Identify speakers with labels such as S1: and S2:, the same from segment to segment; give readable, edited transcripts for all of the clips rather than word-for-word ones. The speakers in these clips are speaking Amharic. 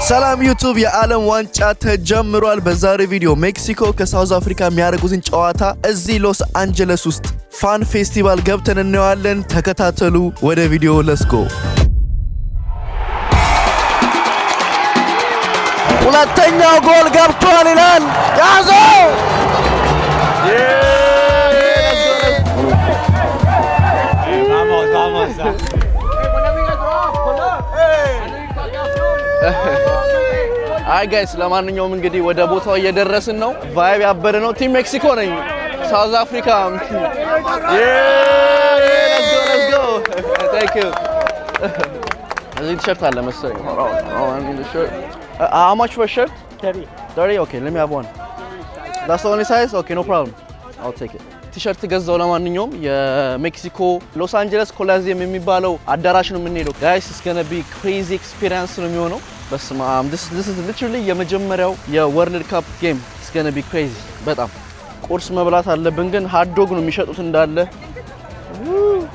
S1: ሰላም ዩቲዩብ የዓለም ዋንጫ ተጀምሯል። በዛሬ ቪዲዮ ሜክሲኮ ከሳውዝ አፍሪካ የሚያደርጉትን ጨዋታ እዚህ ሎስ አንጀለስ ውስጥ ፋን ፌስቲቫል ገብተን እናያለን። ተከታተሉ። ወደ ቪዲዮ ሌትስ ጎ። ሁለተኛው ጎል ገብቷል ይላል ያዞ አይ ጋይስ ለማንኛውም እንግዲህ ወደ ቦታው እየደረስን ነው። ቫይብ ያበደ ነው። ቲም ሜክሲኮ ነኝ። ሳውዝ አፍሪካ let's go thank you እዚህ ቲሸርት አለ መሰለኝ። how much for shirt? 30 okay let me have one. That's the only size? Okay no problem, I'll take it. ቲሸርት ገዛው። ለማንኛውም የሜክሲኮ ሎስ አንጀለስ ኮሎሲየም የሚባለው አዳራሽ ነው የምንሄደው ጋይስ። it's going to be crazy experience ነው የሚሆነው። በስማም this is literally የመጀመሪያው የወርልድ ካፕ ጌም it's going to be crazy በጣም። ቁርስ መብላት አለብን ግን ሃት ዶግ ነው የሚሸጡት እንዳለ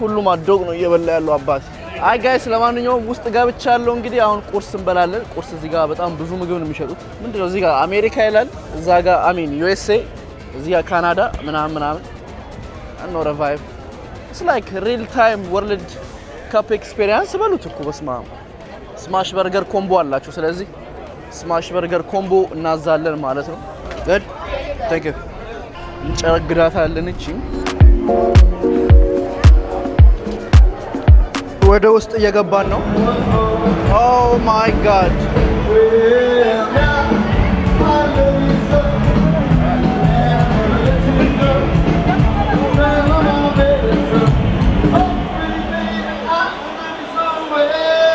S1: ሁሉም ሃት ዶግ ነው እየበላ ያለው አባስ። አይ ጋይስ ለማንኛውም ውስጥ ገብቻለሁ። እንግዲህ አሁን ቁርስ እንበላለን። ቁርስ እዚህ ጋር በጣም ብዙ ምግብ ነው የሚሸጡት። ምንድነው እዚህ ጋር አሜሪካ ይላል፣ እዛ ጋር USA፣ እዚህ ጋር ካናዳ ምናምን another vibe. It's like real time world cup experience በሉት እኮ በስማም። ስማሽ በርገር ኮምቦ አላችሁ። ስለዚህ ስማሽ በርገር ኮምቦ እናዛለን ማለት ነው። good thank you። እንጨግዳታለን። እቺ ወደ ውስጥ እየገባን ነው። oh my god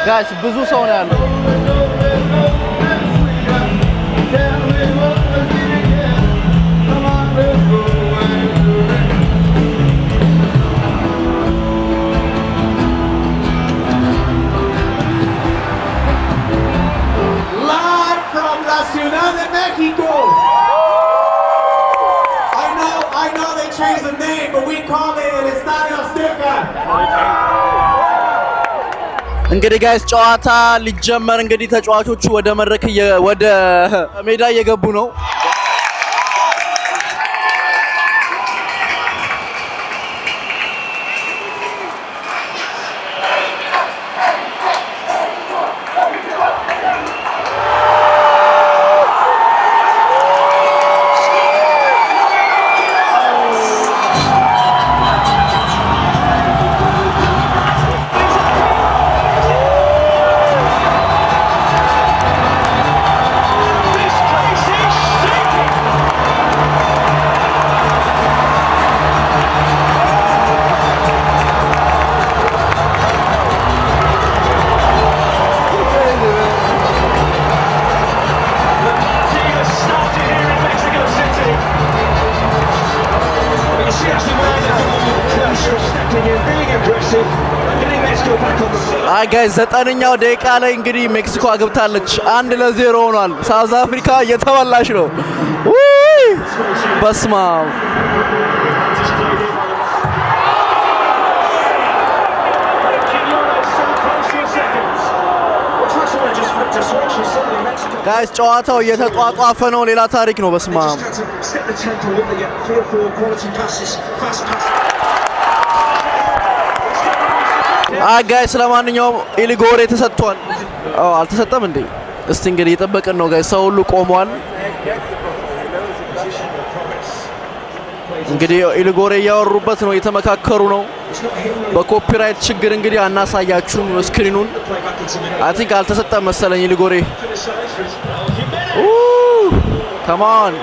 S1: guys ብዙ ሰው ነው ያለው።
S2: Live from La Ciudad de Mexico. I know they changed the name, but we call it El Estadio Azteca.
S1: እንግዲህ ጋይስ ጨዋታ ሊጀመር እንግዲህ ተጫዋቾቹ ወደ መድረክ ወደ ሜዳ እየገቡ ነው። አይ ጋይስ 9ኛው ደቂቃ ላይ እንግዲህ ሜክሲኮ አግብታለች። 1-0 ሆኗል። ሳውዝ አፍሪካ እየተበላሽ ነው። በስማ ጋይስ ጨዋታው እየተጧጧፈ ነው። ሌላ ታሪክ ነው። በስማ ጋይስ ለማንኛውም ኢሊጎሬ ተሰጥቷል። አልተሰጠም እንዴ? እስቲ እንግዲህ እየጠበቅን ነው ጋይስ። ሰው ሁሉ ቆሟል። እንግዲህ ኢሊጎሬ እያወሩበት ነው፣ እየተመካከሩ ነው። በኮፒራይት ችግር እንግዲህ አናሳያችሁም ስክሪኑን። አይ ቲንክ አልተሰጠም መሰለኝ ኢሊጎሬ። come on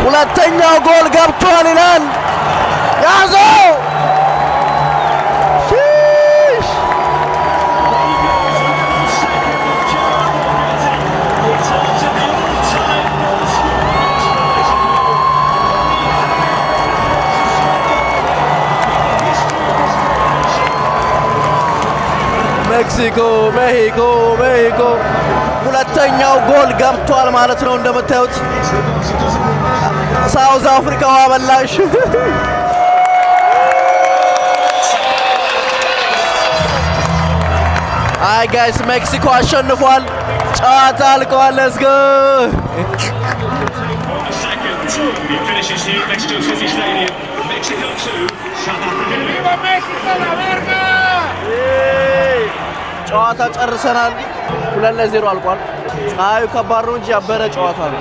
S1: ሁለተኛው ጎል ገብቷል ይላል ያዞ Mexico, Mexico, Mexico. ሁለተኛው ጎል ገብቷል ማለት ነው እንደምታዩት ሳውዝ አፍሪካ ዋበላሽ አይ ጋይስ ሜክሲኮ አሸንፏል ጨዋታ አልቋል let's go
S3: He finishes here at Mexico City Stadium. Mexico 2, South Africa 2. ¡Viva México, la verga!
S1: ጨዋታ ጨርሰናል 2-0 አልቋል ፀሐዩ ከባድ ነው እንጂ ያበረ ጨዋታ ነው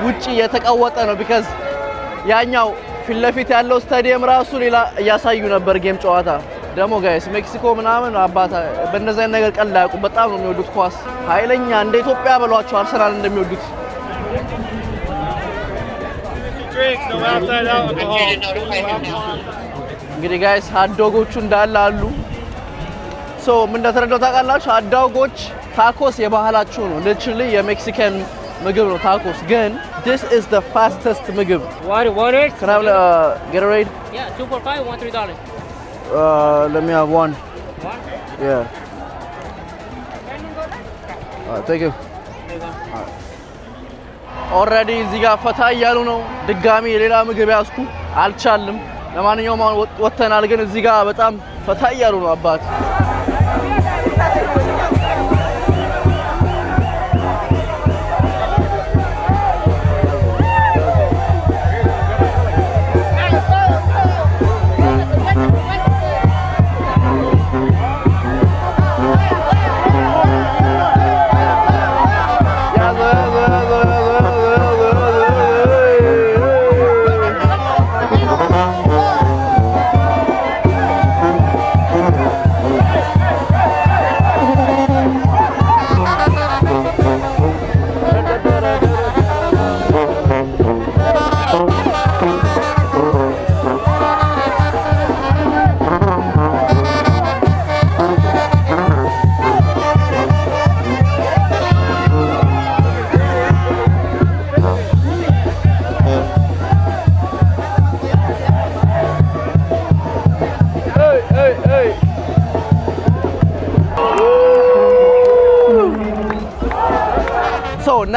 S1: ውጪ የተቀወጠ ነው because ያኛው ፊት ለፊት ያለው ስታዲየም ራሱ ሌላ እያሳዩ ነበር ጌም ጨዋታ ደሞ ጋይስ ሜክሲኮ ምናምን አባታ በእነዚህ ነገር ቀልድ አያውቁም በጣም ነው የሚወዱት ኳስ ኃይለኛ እንደ ኢትዮጵያ በሏቸው አርሰናል እንደሚወዱት እንግዲህ ጋይስ ሀዶጎቹ እንዳለ አሉ ሶ ምን እንደተረዳው ታውቃላችሁ ሀዶጎች ታኮስ የባህላቸው ነው literally የሜክሲካን ምግብ ነው ታኮስ ግን this is the fastest ምግብ
S4: Water?
S1: can I have Gatorade
S4: Yeah, 2 for $5, $1 $3.
S1: let me have one yeah thank you ኦሬዲ እዚህ ጋር ፈታ እያሉ ነው ድጋሚ ሌላ ምግብ ያስኩ አልቻልም ለማንኛውም ወጥተናል ግን እዚህ ጋር በጣም ፈታ እያሉ ነው አባት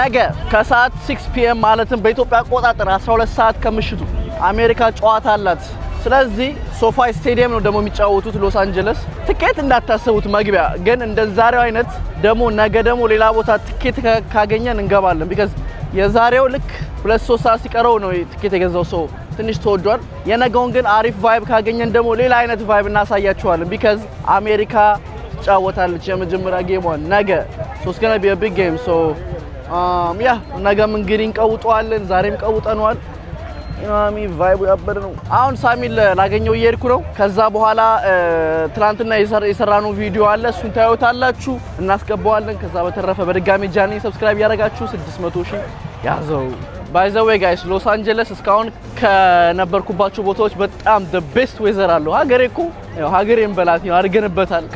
S1: ነገ ከሰዓት 6 PM ማለትም በኢትዮጵያ አቆጣጠር 12 ሰዓት ከምሽቱ አሜሪካ ጨዋታ አላት ስለዚህ ሶፋይ ስቴዲየም ነው ደሞ የሚጫወቱት ሎስ አንጀለስ ትኬት እንዳታሰቡት መግቢያ ግን እንደዛሬው አይነት ደሞ ነገ ደሞ ሌላ ቦታ ትኬት ካገኘን እንገባለን because የዛሬው ልክ 2-3 ሰዓት ሲቀረው ነው ትኬት የገዛው ሰው ትንሽ ተወዷል የነገውን ግን አሪፍ ቫይብ ካገኘን ደሞ ሌላ አይነት ቫይብ እናሳያችኋለን because አሜሪካ ጫወታለች የመጀመሪያ ጌሟን ነገ so it's going to be a big game so ያ ነገም እንግዲህ እንቀውጣለን ዛሬም ቀውጠናል ያሚ ቫይቡ ያበረ ነው አሁን ሳሚል ላገኘው እየሄድኩ ነው ከዛ በኋላ ትላንትና የሰራነው ቪዲዮ አለ እሱን ታዩታላችሁ እናስገባዋለን ከዛ በተረፈ በድጋሚ ጃኒ ሰብስክራይብ ያደረጋችሁ 600,000 ያዘው by the way guys ሎስ አንጀለስ እስካሁን ከነበርኩባቸው ቦታዎች በጣም the best weather አለው ሀገሬ እኮ ያው ሀገሬን በላት ነው አድርገንበታል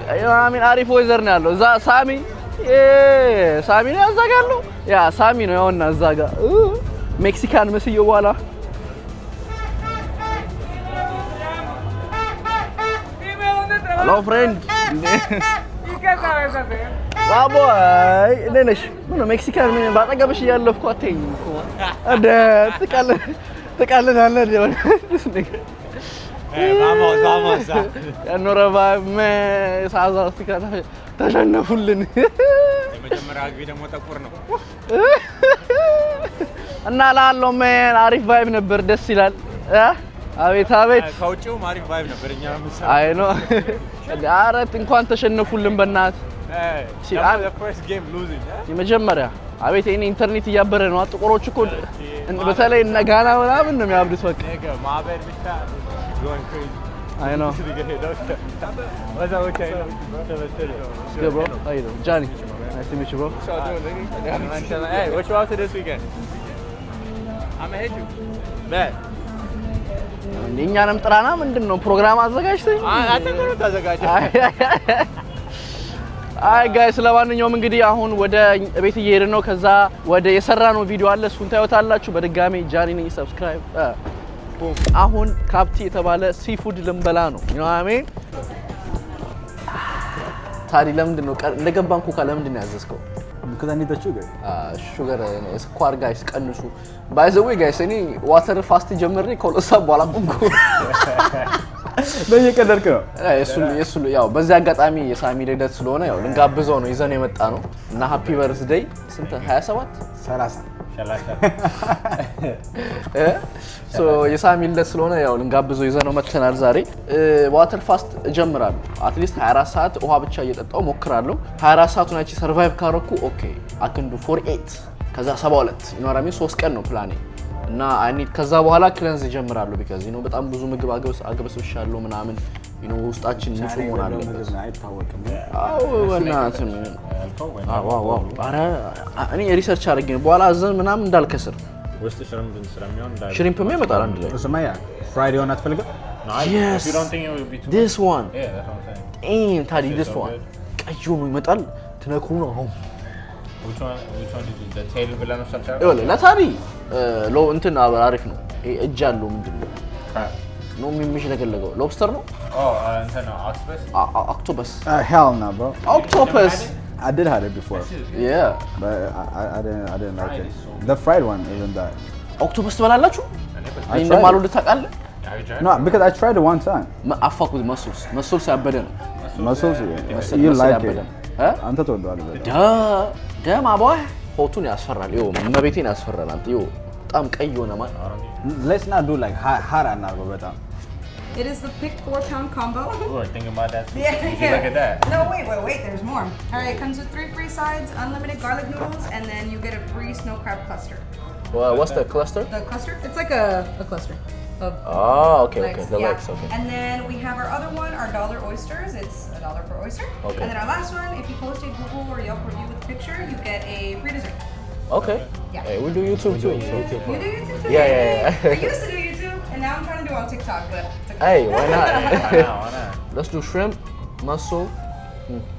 S1: አሚን አሪፍ weather ነው ያለው እዛ ሳሚ ነው ያዛጋለው ያ ሳሚ ነው ያውና እዛጋ ሜክሲካን መስዮ በኋላ hello friend
S4: ¿Y qué sabes hacer?
S1: ባቦይ እነነሽ ምን ሜክሲካን ምን ባጠገብሽ ያለፍኩ አትይኝ እኮ አደ ተቃለናለ ነው
S5: vamos
S1: ያኖረባ ሳውዝ አፍሪካ ተሸነፉልን
S5: የመጀመሪያ ግቢ ደግሞ ጠቁር ነው
S1: እና ላለው ማን አሪፍ ቫይብ ነበር ደስ ይላል አቤት አቤት
S5: ከውጪው አሪፍ ቫይብ ነበር እኛ ምሳሌ
S1: አይ ነው አረት እንኳን ተሸነፉልን በእናት
S5: the first game losing
S1: የመጀመሪያ አቤት እኔ ኢንተርኔት እያበረ ነው ጥቁሮች እኮ በተለይ እነ ጋና ምናምን ነው የሚያብዱት በቃ
S5: ማህበር ብቻ going crazy
S1: I know.
S5: What's up, okay?
S1: It's good, bro. How you doing? Johnny. Nice to meet you, bro.
S5: Hey, what you out to this weekend? I'm gonna hit you. Bet.
S1: እኛንም ጥራና ምንድነው ፕሮግራም አዘጋጅተኝ
S5: አተከሩ ተዘጋጀ
S1: አይ ጋይስ ለማንኛውም እንግዲህ አሁን ወደ ቤት እየሄድን ነው ከዛ ወደ የሰራነው ቪዲዮ አለ እሱን ታዩታላችሁ በድጋሚ ጃኒ ነኝ ሰብስክራይብ አሁን ካፕቲ የተባለ ሲፉድ ልንበላ ነው you know what I mean ታዲ ለምንድን ነው እንደገባን ኮካ ለምንድን ነው ያዘዝከው?
S6: because I need the sugar.
S1: ሹገር ስኳር ጋይስ ቀንሱ by the way guys እኔ ዋተር ፋስት ጀምሬ ከሁለት ሰዓት በኋላ ቆምኩ
S6: በየቀደርክ ነው
S1: እሱ ያው በዚህ አጋጣሚ የሳሚ ልደት ስለሆነ ያው ልንጋብዘው ነው ይዘን የመጣ ነው እና ሃፒ በርዝዴይ ስንት 27
S6: 30
S1: ሶ የሳሚ ልደት ስለሆነ ያው ልንጋብዘው ይዘን ነው መተናል ዛሬ ዋተር ፋስት ጀምራለሁ አትሊስት 24 ሰዓት ውሃ ብቻ እየጠጣው ሞክራለሁ 24 ሰዓቱን አቺ ሰርቫይቭ ካረኩ ኦኬ I can do 48 ከዛ 72 ይኖራሚ 3 ቀን ነው ፕላኔ እና አይ ኒድ ከዛ በኋላ ክለንዝ ጀምራለሁ because you know በጣም ብዙ ምግብ አገበስብሻለሁ ምናምን you know ውስጣችን ንጹህ መሆን አለበት
S6: አይታወቅም
S1: አዎ ወናትን ዋው አረ እኔ ሪሰርች አድርጌ ነው በኋላ አዘን ምናምን እንዳልከስር
S5: ውስጥ
S1: ሽሪምፕም ይመጣል አንድ ላይ
S6: ሰማያ ፍራይዴ ሆነ አትፈልግም
S1: yes
S5: if you don't think it will be too
S1: this one
S5: yeah that's what I'm saying
S1: ታዲ this one ቀዩ ነው ይመጣል ትነኩ ነው
S5: which one did you the tail ብለህ ነው ሰርቻለሁ
S1: ይወለ ለታዲ ሎ እንትን አሪፍ ነው እጅ አለው ምንድነው ነው የሚሽለገለገው ሎብስተር ነው
S5: እንትን
S1: octopus
S6: hell no bro
S1: octopus
S6: I did have it before
S1: yeah
S6: but I didn't like it the fried one even that
S1: octopus ትበላላችሁ እንደማሉ ልታቃለ
S6: no because I tried it one time
S1: አፋኩ መስሉስ ያበደ ነው
S6: muscles you like it አንተ ተወደዋለህ
S1: ደም አባህ ሆቱን ያስፈራል ይው መቤቴን ያስፈራል አንተ ይው በጣም ቀይ ሆነ ማለት
S6: let's not do like hard እናርገው በጣም
S7: It is the picked 4-pound combo.
S5: oh I think about that
S7: Yeah.
S5: Did you look at that
S7: No, wait, there's more. All right, it comes with 3 free sides, unlimited garlic noodles, and then you get a free snow crab cluster.
S1: what's the cluster
S7: The cluster? It's like a cluster of
S1: okay
S7: legs.
S1: okay the legs okay
S7: And then we have our other one, our dollar oysters. It's $1 per oyster.
S1: Okay.
S7: And then our last one, if you post a Google or Yelp review with a picture, you get a free dessert.
S1: okay
S7: Yeah.
S1: hey we do YouTube too
S7: You do YouTube too?
S1: Yeah.
S7: I used to do YouTube, and now I'm trying to do on TikTok, but it's okay.
S1: hey why not
S5: why not
S1: let's do shrimp mussel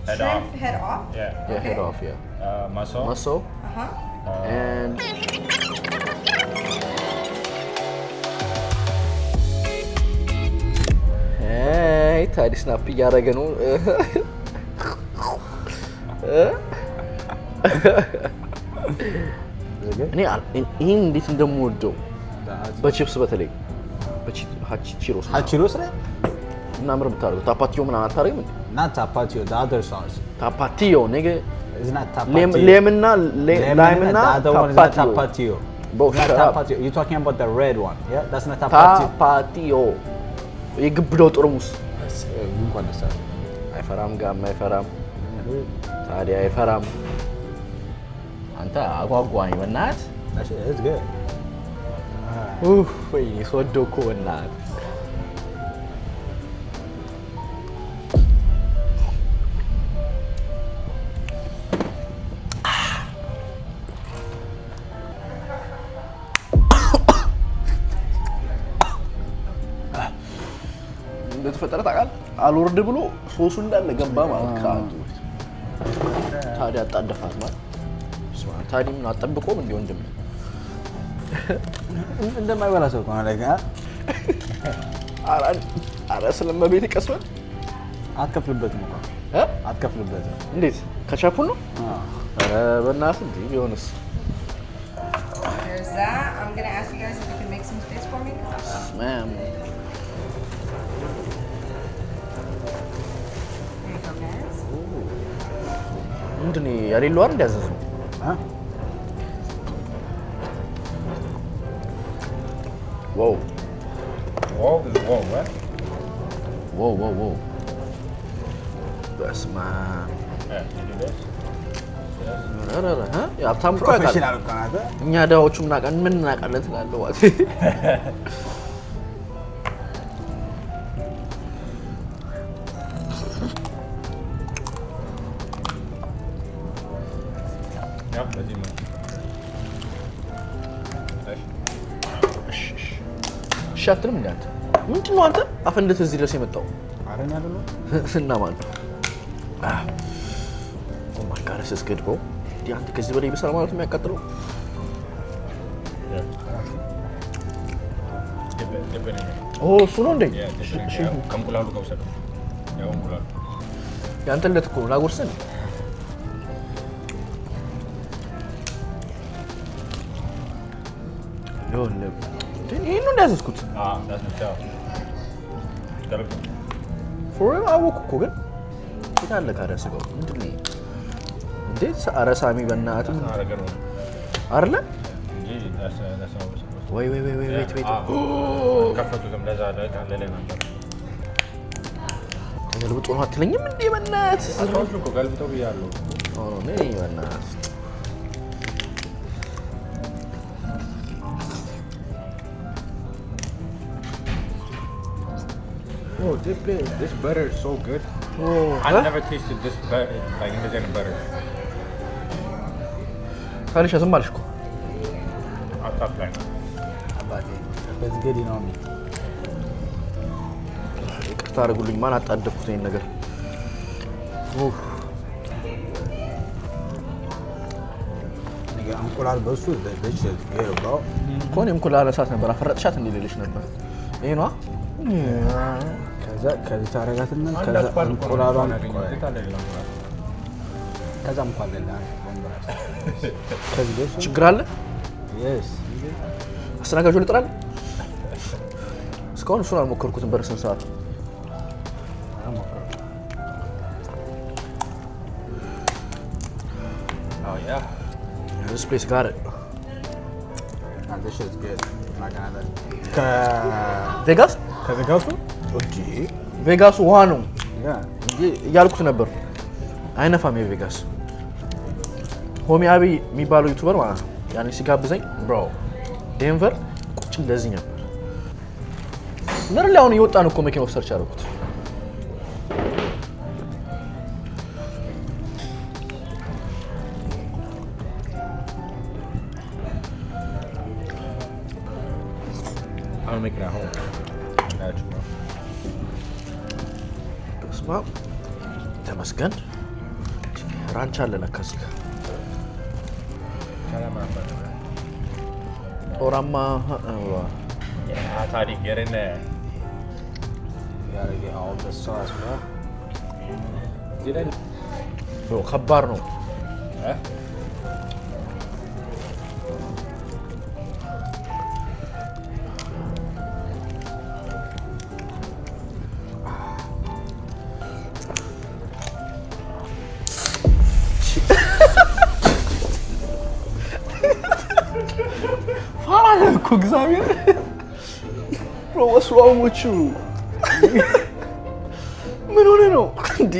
S5: head
S7: Shrimp
S5: off
S7: head off.
S5: yeah
S1: yeah head off yeah
S5: muscle
S7: Uh-huh.
S1: and hey ታዲስ ናፕ ያረገ ነው እኔ ይሄን እንዴት እንደምወደው በቺፕስ በተለይ
S6: ቺሮስ ላይ
S1: እና ምር ብታረጉ ታፓቲዮ ምናምን አታረግም እንዴ
S6: not tapatio the other sauce
S1: ታፓቲዮ ነገ
S6: it's not tapatio
S1: ሌምና ላይምና
S6: the other one is not tapatio
S1: both
S6: not tapatio you're talking about the red one yeah that's not tapatio
S1: ታፓቲዮ የግብደው ጥርሙስ
S6: እንኳን ደስ አለ
S1: አይፈራም ጋም አይፈራም ታዲያ አይፈራም አንተ አጓጓኝ በእናት
S6: it's good
S1: ወይ ሶዶኮ በእናት እንደተፈጠረ ታውቃለህ አልወርድ ብሎ ሶሱ እንዳለ ገባ ማለት ካንቱ ታዲያ አጣደፋት ማለት ታዲያ ምን አጠብቆም እንዴ ወንድም
S6: እንደማይበላ ሰው ነው ለጋ
S1: አረ ስለማቤት ይቀስዋል
S6: አትከፍልበትም እንኳን አትከፍልበትም
S1: እንዴት ከቻፑን ነው አረ በእናትህ እንዴ ቢሆንስ
S7: There's that. I'm going to ask you guys if you can make some space for me.
S1: man
S7: There you go, guys.
S1: ምንድነው ያሌለው አይደል ያዘዘው wow
S5: whoa what
S1: wow በስማ
S5: yeah you do this
S1: አረ ያ ታምቆ
S6: ፕሮፌሽናል ካናተ
S1: እኛ ዳዎቹ ምን እናቃለን ትላለህ ማለት
S5: yeah let's do
S1: ሻትም እንዳንተ ምንድነው አንተ አፈንደት እዚህ ድረስ የመጣው
S6: አረን አይደለም
S1: እና ማለት ኦ ማይ ጋድ this is good bro አንተ ከዚህ በላይ ይበሳል ማለት ነው የሚያቃጥለው
S5: dip it in
S1: ኦ እሱ ነው እንዴ
S5: yeah dip it in ከእንቁላሉ ጋር ወሰደው ያው እንቁላሉ
S1: ያንተ ልደት እኮ ላጎርስን ይሁን ይሄን እንዳያዝኩት
S5: that's Michelle.
S1: ፎር አወኩ እኮ ግን ይታለ ካደረሰው ምንድነው እንዴት አረሳሚ በእናት አይደለ ወይ
S5: ከፈቱትም ለዛ ለሌላ ነበር
S1: ገልብጦ ነው አትለኝም እንዴ በእናት
S5: አጥቶቹ እኮ ገልብጠው ብያለሁ
S1: ነይ በእናት
S5: Oh, this butter is so good. I never tasted this butter, like in this butter.
S1: ታሪሻ ዝም አልሽ እኮ
S5: Top line.
S6: It's good, you know me.
S1: ይቅርታ አድርጉልኝ ማን አጣደፍኩት ይሄን ነገር
S6: እንቁላል በሱ ደሽ ይሄው
S1: ኮን እንቁላል አሳት ነበር አፈረጥሻት እንዴ ልልሽ ነበር ይሄ ነው
S6: ከዚህ ታረጋትና ከዛ እንቁላሏን ከዛ እንኳን ለላ ከዚህ
S1: ችግር አለ
S6: yes
S1: አስተናጋጁ ልጥራል እስካሁን እሱን አልሞከርኩትም በረሰን ሰዓት
S5: Oh yeah.
S1: This place got it.
S6: this shit's good. I'm not gonna lie.
S1: ቬጋስ
S6: ከቬጋሱ
S1: ቬጋስ ውሃ ነው
S6: yeah
S1: ያልኩት ነበር አይነፋም የቬጋስ ሆሚ አቢ የሚባለው ዩቲዩበር ማለት ነው ያኔ ሲጋብዘኝ ብሮ ዴንቨር ቁጭ እንደዚህ ነበር ለምን አሁን እየወጣን እኮ መኪናው ሰርች አደረኩት
S5: I'm making it at home. Natural.
S1: ስማ ተመስገን ራንች አለ ለካ እዚህ ጋር ኦራማ
S5: Yeah, Toddy, get in there.
S6: you gotta get all the sauce bro
S5: Did I?
S1: ብሮ ከባድ ነው
S5: Huh?
S1: እኮ እግዚአብሔር ብሮ what's wrong with you ምን ሆነ ነው እንዴ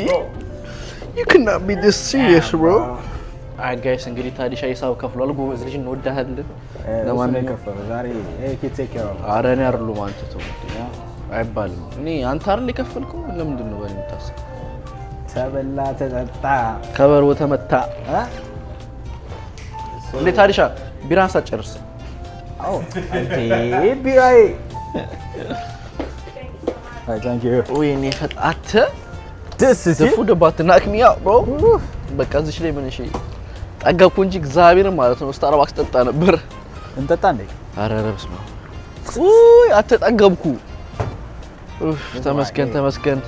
S1: you cannot be this serious bro alright guys እንግዲህ ታዲሻ ሂሳብ ከፍሏል ጎበዝ ልጅ እንወዳለን
S6: ለማን ከፈለ ዛሬ ኬክ ቴክ ኬር ኦፍ
S1: ኧረ እኔ አይደለሁም አንተ ተው አይባልም እኔ አንተ አይደል የከፈልከው ለምንድን ነው በእኔ የምታስበው
S6: ተበላ ተጠጣ
S1: ከበሮ ተመታ እንዴ ታዲሻ ቢራን ሳጨርስ
S6: Oh, okay, birai. Alright, thank you.
S1: ወይኔ ፈጣተ
S6: This is
S1: the
S6: it.
S1: food about to knock me out, bro. በቃ እዚህ ላይ ምን እሺ ጠገብኩ እንጂ እግዚአብሔር ማለት ነው ስታርባክስ ጠጣ ነበር
S6: እንጠጣ እንዴ?
S1: ኧረ ረብስ ነው ውይ አትጠገብኩ ተመስገን